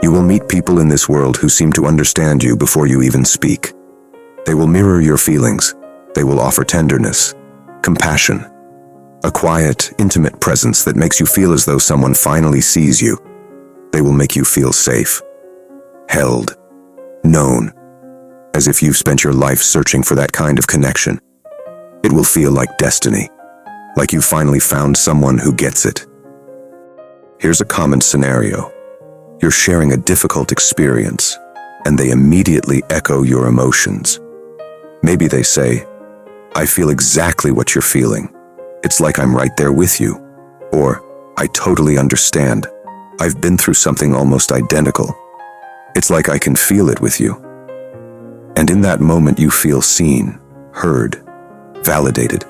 You will meet people in this world who seem to understand you before you even speak. They will mirror your feelings. They will offer tenderness, compassion, a quiet, intimate presence that makes you feel as though someone finally sees you. They will make you feel safe, held, known, as if you've spent your life searching for that kind of connection. It will feel like destiny, like you finally found someone who gets it. Here's a common scenario. You're sharing a difficult experience, and they immediately echo your emotions. Maybe they say, "I feel exactly what you're feeling. It's like I'm right there with you." Or, "I totally understand. I've been through something almost identical. It's like I can feel it with you." And in that moment you feel seen, heard, validated.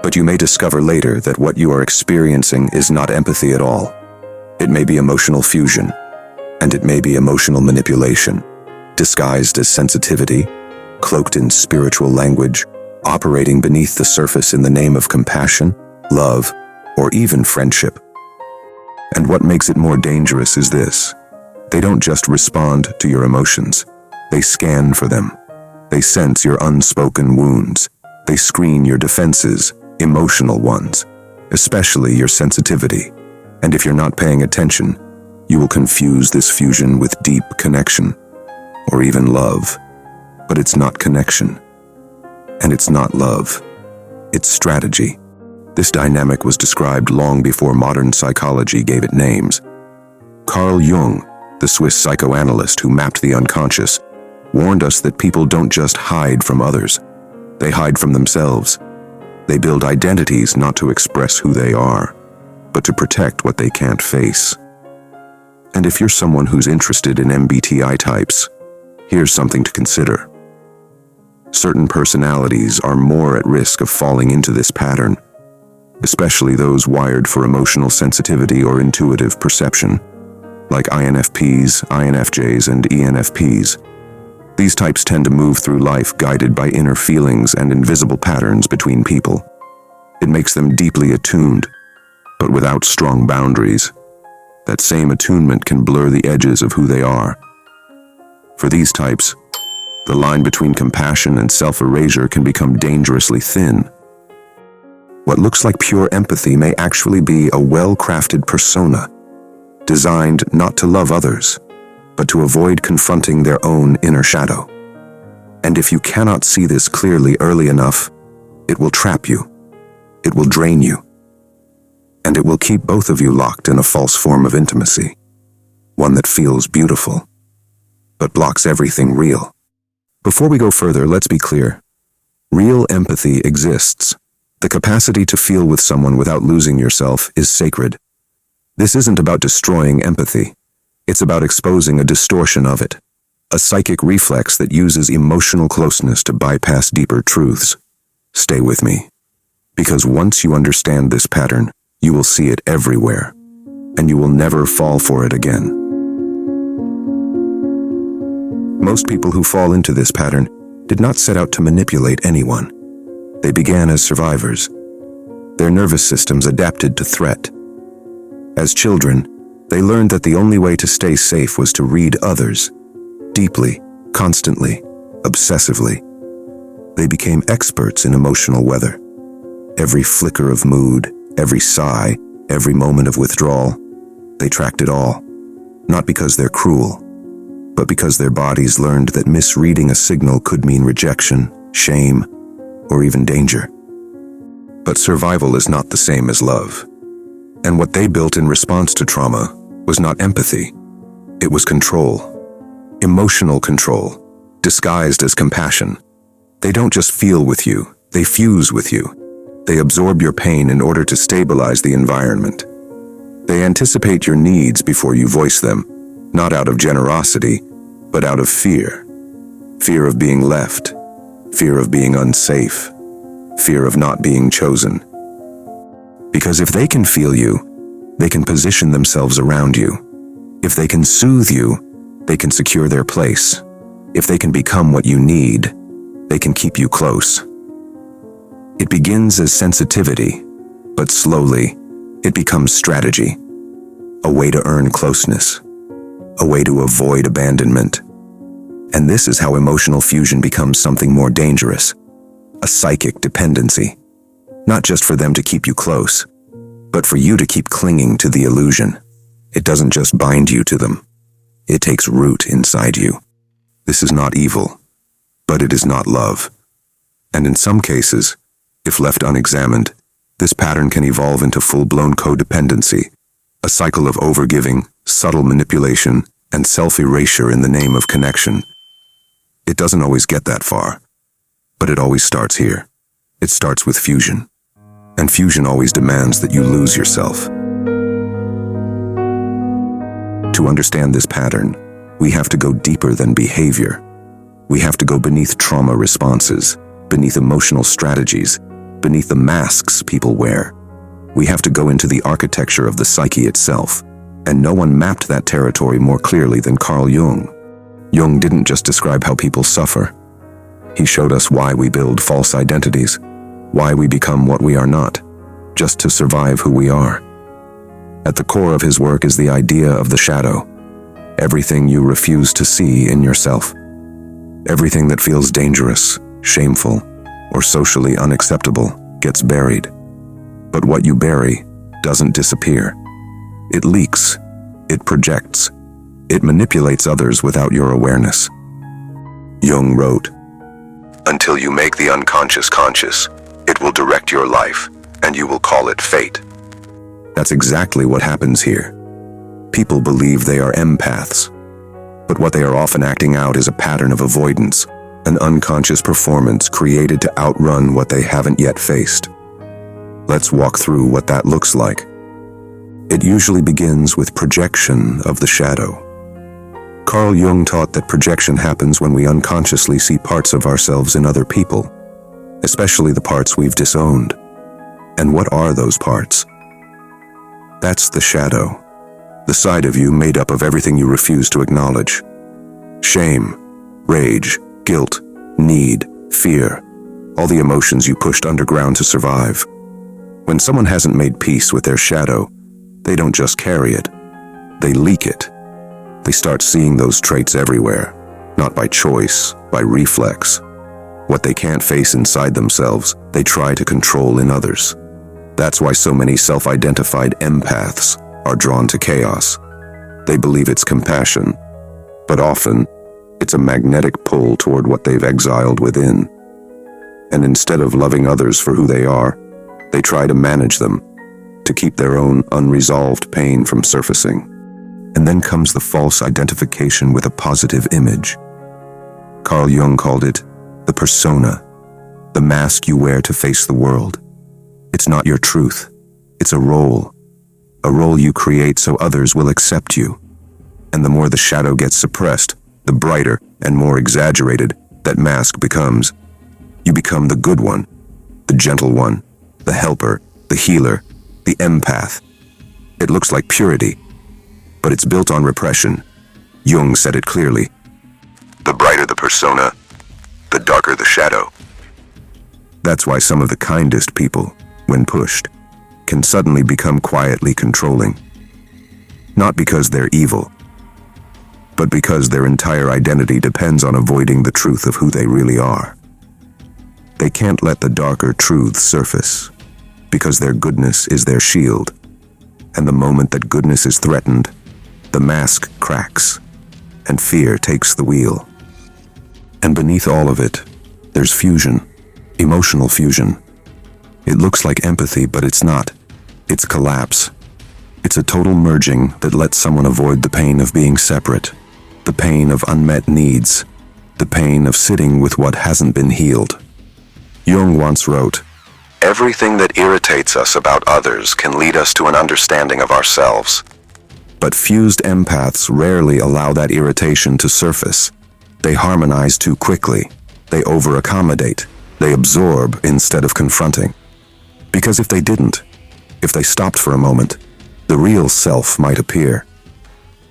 But you may discover later that what you are experiencing is not empathy at all. It may be emotional fusion, and it may be emotional manipulation, disguised as sensitivity, cloaked in spiritual language, operating beneath the surface in the name of compassion, love, or even friendship. And what makes it more dangerous is this: they don't just respond to your emotions, they scan for them. They sense your unspoken wounds. They screen your defenses, emotional ones, especially your sensitivity. And if you're not paying attention, you will confuse this fusion with deep connection, or even love. But it's not connection, and it's not love. It's strategy. This dynamic was described long before modern psychology gave it names. Carl Jung, the Swiss psychoanalyst who mapped the unconscious, warned us that people don't just hide from others. They hide from themselves. They build identities not to express who they are, but to protect what they can't face. And if you're someone who's interested in MBTI types, here's something to consider. Certain personalities are more at risk of falling into this pattern, especially those wired for emotional sensitivity or intuitive perception, like INFPs, INFJs, and ENFPs. These types tend to move through life guided by inner feelings and invisible patterns between people. It makes them deeply attuned, but without strong boundaries. That same attunement can blur the edges of who they are. For these types, the line between compassion and self-erasure can become dangerously thin. What looks like pure empathy may actually be a well-crafted persona, designed not to love others, but to avoid confronting their own inner shadow. And if you cannot see this clearly early enough, it will trap you, it will drain you, and it will keep both of you locked in a false form of intimacy, one that feels beautiful, but blocks everything real. Before we go further, let's be clear. Real empathy exists. The capacity to feel with someone without losing yourself is sacred. This isn't about destroying empathy. It's about exposing a distortion of it, a psychic reflex that uses emotional closeness to bypass deeper truths. Stay with me, because once you understand this pattern, you will see it everywhere, and you will never fall for it again. Most people who fall into this pattern did not set out to manipulate anyone. They began as survivors. Their nervous systems adapted to threat. As children, they learned that the only way to stay safe was to read others, deeply, constantly, obsessively. They became experts in emotional weather. Every flicker of mood, every sigh, every moment of withdrawal, they tracked it all. Not because they're cruel, but because their bodies learned that misreading a signal could mean rejection, shame, or even danger. But survival is not the same as love. And what they built in response to trauma was not empathy. It was control. Emotional control, disguised as compassion. They don't just feel with you, they fuse with you. They absorb your pain in order to stabilize the environment. They anticipate your needs before you voice them, not out of generosity, but out of fear. Fear of being left, fear of being unsafe, fear of not being chosen. Because if they can feel you, they can position themselves around you. If they can soothe you, they can secure their place. If they can become what you need, they can keep you close. It begins as sensitivity, but slowly, it becomes strategy, a way to earn closeness. a way to avoid abandonment. And this is how emotional fusion becomes something more dangerous, a psychic dependency. Not just for them to keep you close, but for you to keep clinging to the illusion. It doesn't just bind you to them. It takes root inside you. This is not evil, but it is not love. And in some cases, if left unexamined, this pattern can evolve into full-blown codependency, a cycle of overgiving, subtle manipulation, and self-erasure in the name of connection. It doesn't always get that far, but it always starts here. It starts with fusion. And fusion always demands that you lose yourself. To understand this pattern, we have to go deeper than behavior. We have to go beneath trauma responses, beneath emotional strategies, beneath the masks people wear. We have to go into the architecture of the psyche itself. And no one mapped that territory more clearly than Carl Jung. Jung didn't just describe how people suffer. He showed us why we build false identities, why we become what we are not, just to survive who we are. At the core of his work is the idea of the shadow, everything you refuse to see in yourself. Everything that feels dangerous, shameful, or socially unacceptable gets buried. But what you bury doesn't disappear. It leaks, it projects, it manipulates others without your awareness. Jung wrote, "Until you make the unconscious conscious, it will direct your life, and you will call it fate." That's exactly what happens here. People believe they are empaths, but what they are often acting out is a pattern of avoidance, an unconscious performance created to outrun what they haven't yet faced. Let's walk through what that looks like. It usually begins with projection of the shadow. Carl Jung taught that projection happens when we unconsciously see parts of ourselves in other people, especially the parts we've disowned. And what are those parts? That's the shadow, the side of you made up of everything you refuse to acknowledge. Shame, rage, guilt, need, fear, all the emotions you pushed underground to survive. When someone hasn't made peace with their shadow, they don't just carry it, they leak it. They start seeing those traits everywhere, not by choice, by reflex. What they can't face inside themselves, they try to control in others. That's why so many self-identified empaths are drawn to chaos. They believe it's compassion, but often it's a magnetic pull toward what they've exiled within. And instead of loving others for who they are, they try to manage them, to keep their own unresolved pain from surfacing. And then comes the false identification with a positive image. Carl Jung called it the persona, the mask you wear to face the world. It's not your truth. It's a role you create so others will accept you. And the more the shadow gets suppressed, the brighter and more exaggerated that mask becomes. You become the good one, the gentle one, the helper, the healer, the empath. It looks like purity, but it's built on repression. Jung said it clearly. The brighter the persona, the darker the shadow. That's why some of the kindest people, when pushed, can suddenly become quietly controlling. Not because they're evil, but because their entire identity depends on avoiding the truth of who they really are. They can't let the darker truths surface, because their goodness is their shield. And the moment that goodness is threatened, the mask cracks, and fear takes the wheel. And beneath all of it, there's fusion, emotional fusion. It looks like empathy, but it's not. It's collapse. It's a total merging that lets someone avoid the pain of being separate, the pain of unmet needs, the pain of sitting with what hasn't been healed. Jung once wrote, "Everything that irritates us about others can lead us to an understanding of ourselves." But fused empaths rarely allow that irritation to surface. They harmonize too quickly. They over-accommodate. They absorb instead of confronting. Because if they didn't, if they stopped for a moment, the real self might appear.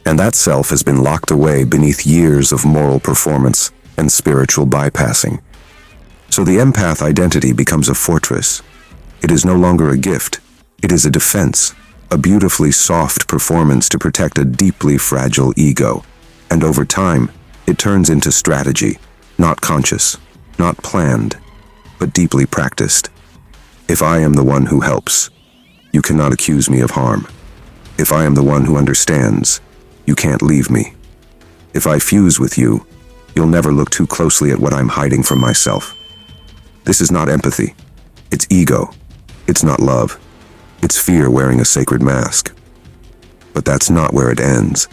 And that self has been locked away beneath years of moral performance and spiritual bypassing. So the empath identity becomes a fortress. It is no longer a gift. It is a defense. a beautifully soft performance to protect a deeply fragile ego. And over time, it turns into strategy, not conscious, not planned, but deeply practiced. If I am the one who helps, you cannot accuse me of harm. If I am the one who understands, you can't leave me. If I fuse with you, you'll never look too closely at what I'm hiding from myself. This is not empathy. It's ego. It's not love. It's fear wearing a sacred mask. But that's not where it ends.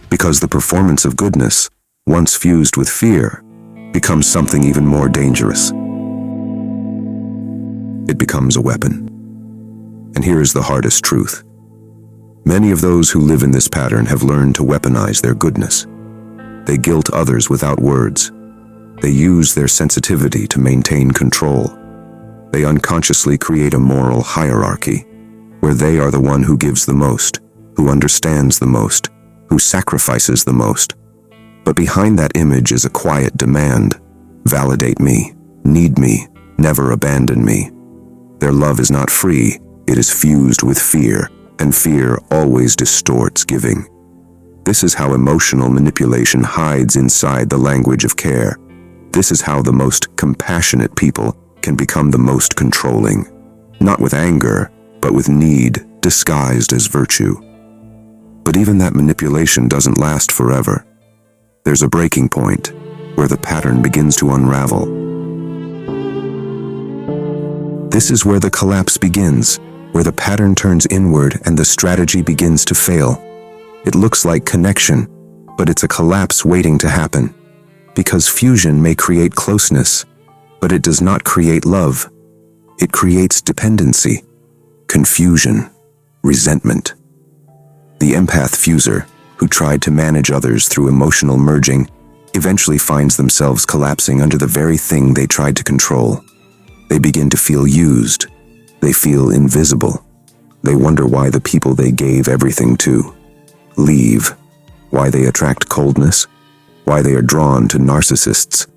Because the performance of goodness, once fused with fear, becomes something even more dangerous. It becomes a weapon. And here is the hardest truth. Many of those who live in this pattern have learned to weaponize their goodness. They guilt others without words. They use their sensitivity to maintain control. They unconsciously create a moral hierarchy, where they are the one who gives the most, who understands the most, who sacrifices the most. But behind that image is a quiet demand: validate me, need me, never abandon me. Their love is not free, it is fused with fear, and fear always distorts giving. This is how emotional manipulation hides inside the language of care. This is how the most compassionate people can become the most controlling, not with anger, but with need disguised as virtue. But even that manipulation doesn't last forever. There's a breaking point where the pattern begins to unravel. This is where the collapse begins, where the pattern turns inward and the strategy begins to fail. It looks like connection, but it's a collapse waiting to happen. Because fusion may create closeness, but it does not create love. It creates dependency, confusion, resentment. The empath fuser, who tried to manage others through emotional merging, eventually finds themselves collapsing under the very thing they tried to control. They begin to feel used. They feel invisible. They wonder why the people they gave everything to leave, why they attract coldness, why they are drawn to narcissists,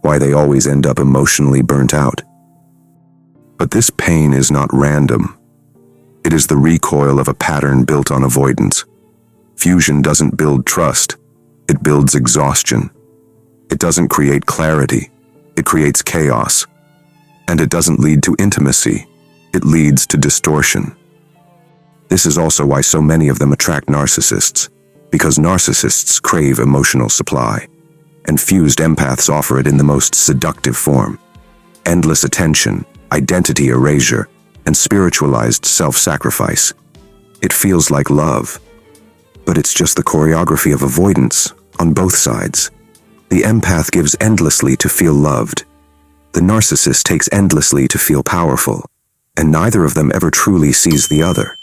why they always end up emotionally burnt out. But this pain is not random. It is the recoil of a pattern built on avoidance. Fusion doesn't build trust, it builds exhaustion. It doesn't create clarity, it creates chaos. And it doesn't lead to intimacy, it leads to distortion. This is also why so many of them attract narcissists, because narcissists crave emotional supply, and fused empaths offer it in the most seductive form. Endless attention, identity erasure, and spiritualized self-sacrifice. It feels like love, but it's just the choreography of avoidance on both sides. The empath gives endlessly to feel loved. The narcissist takes endlessly to feel powerful, and neither of them ever truly sees the other.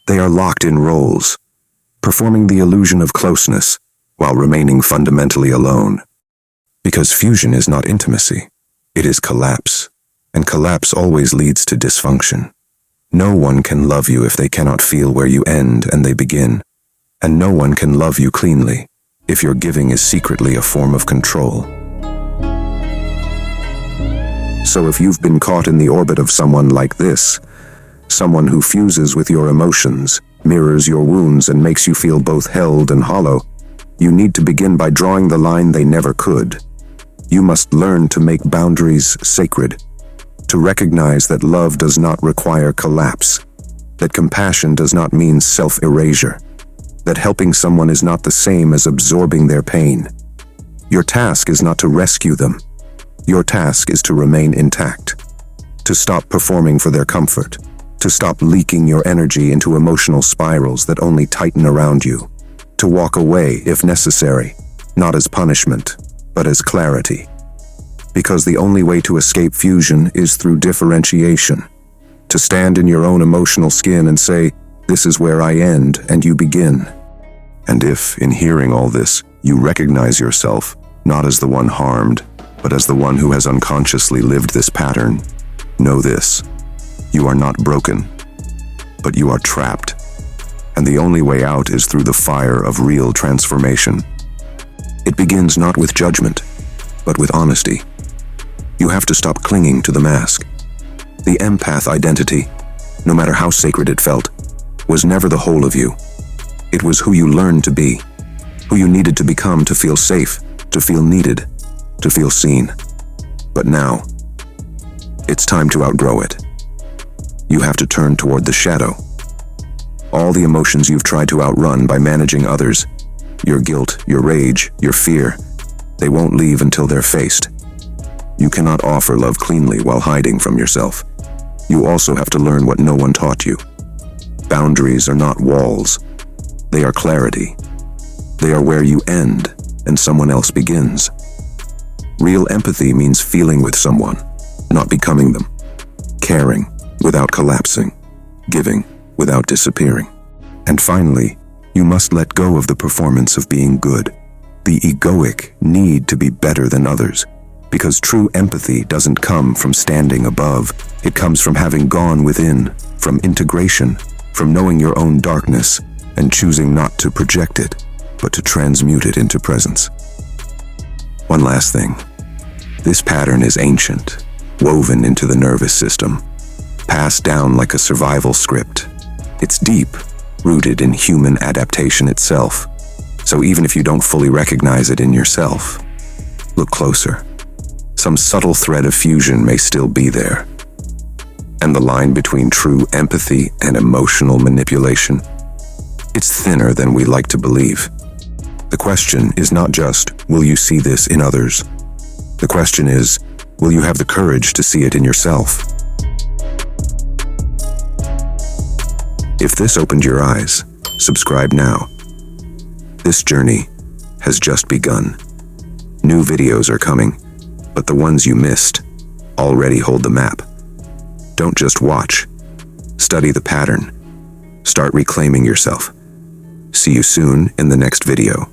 They are locked in roles, performing the illusion of closeness while remaining fundamentally alone. Because fusion is not intimacy, it is collapse, and collapse always leads to dysfunction. No one can love you if they cannot feel where you end and they begin, and no one can love you cleanly if your giving is secretly a form of control. So if you've been caught in the orbit of someone like this, someone who fuses with your emotions, mirrors your wounds, and makes you feel both held and hollow, you need to begin by drawing the line they never could. You must learn to make boundaries sacred, to recognize that love does not require collapse, that compassion does not mean self-erasure, that helping someone is not the same as absorbing their pain. Your task is not to rescue them. Your task is to remain intact, to stop performing for their comfort, to stop leaking your energy into emotional spirals that only tighten around you, to walk away if necessary, not as punishment, but as clarity. Because the only way to escape fusion is through differentiation, to stand in your own emotional skin and say, "This is where I end and you begin." And if, in hearing all this, you recognize yourself not as the one harmed, but as the one who has unconsciously lived this pattern, know this: you are not broken, but you are trapped. And the only way out is through the fire of real transformation. It begins not with judgment, but with honesty. You have to stop clinging to the mask. The empath identity, no matter how sacred it felt, was never the whole of you. It was who you learned to be, who you needed to become to feel safe, to feel needed, to feel seen. But now, it's time to outgrow it. You have to turn toward the shadow. All the emotions you've tried to outrun by managing others, your guilt, your rage, your fear, they won't leave until they're faced. You cannot offer love cleanly while hiding from yourself. You also have to learn what no one taught you. Boundaries are not walls. They are clarity. They are where you end and someone else begins. Real empathy means feeling with someone, not becoming them. Caring without collapsing. Giving without disappearing. And finally, you must let go of the performance of being good, the egoic need to be better than others. Because true empathy doesn't come from standing above. It comes from having gone within, from integration, from knowing your own darkness and choosing not to project it, but to transmute it into presence. One last thing. This pattern is ancient, woven into the nervous system, passed down like a survival script. It's deep, rooted in human adaptation itself. So even if you don't fully recognize it in yourself, look closer. Some subtle thread of fusion may still be there. And the line between true empathy and emotional manipulation, it's thinner than we like to believe. The question is not just, will you see this in others? The question is, will you have the courage to see it in yourself? If this opened your eyes, subscribe now. This journey has just begun. New videos are coming, but the ones you missed already hold the map. Don't just watch. Study the pattern. Start reclaiming yourself. See you soon in the next video.